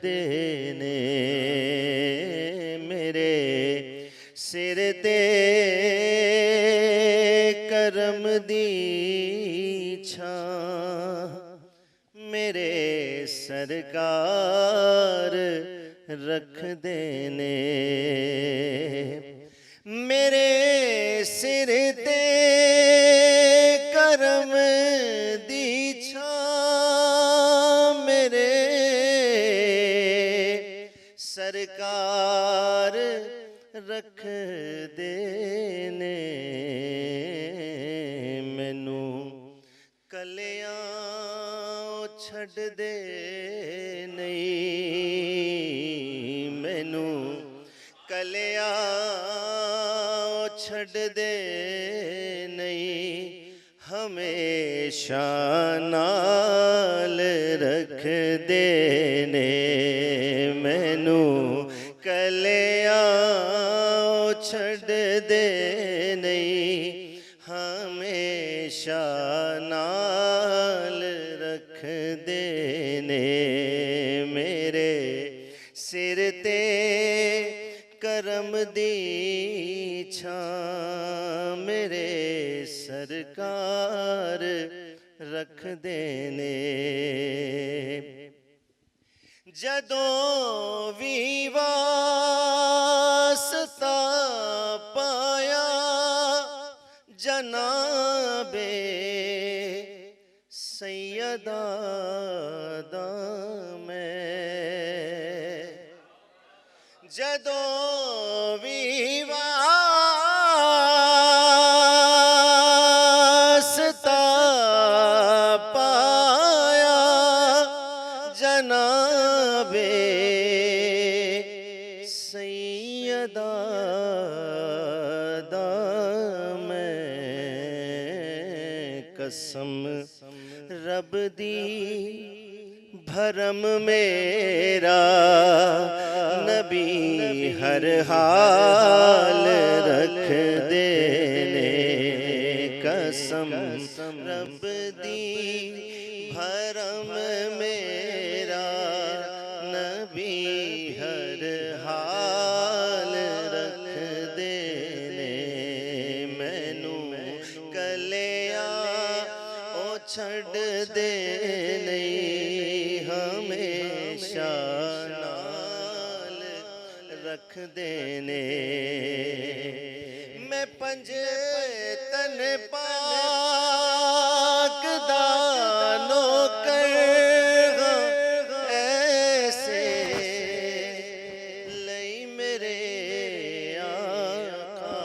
دینے میرے سر تے کرم دی چھاں میرے سرکار رکھ دینے میرے سر تے کرم دی چھاں میرے سرکار رکھ دینے مینوں کلیاں چھڈ دے نہیں مینوں کلیاں چھڈ دے نہیں ہمیشہ نال رکھ دینے مینوں کلیاں چھڈ دے نہیں ہمیشہ نال رکھ دینے میرے سر تے کرم دی چھاں میرے سرکار رکھ دینے جدوں وی واسطہ پایا جناب سیدہ دا میں جدوں وی واسطہ پایا جناب سیدہ دا میں قسم رب دی بھرم میرا نبی ہر حال رکھ دینے قسم رب دی بھرم میرا نبی ہر حال رکھ دینے مینوں کلیاں او چھڈ دے نہیں ہمیشہ نال رکھ دینے میں پنج تن پاک دا نوکر ایسے لئی میرے آقا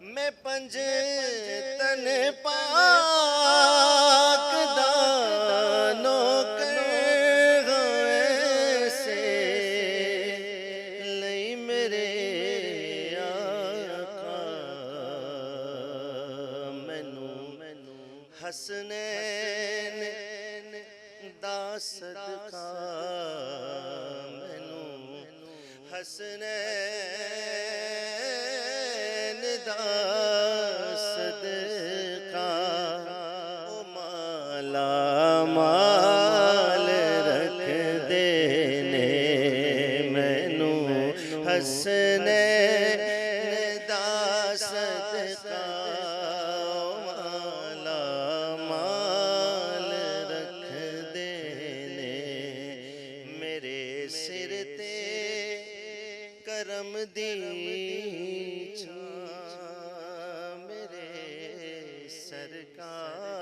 میں پنج تن پاک دا نوکر ایسے لئی میرے آقا مینوں حسنین دا صدقہ مینوں حسنین دا صدقہ او مالا مال رکھ دینے مینوں حسنین دا صدقہ او مالا مال رکھ دینے میرے سر تے کرم دی چھاں میرے سرکار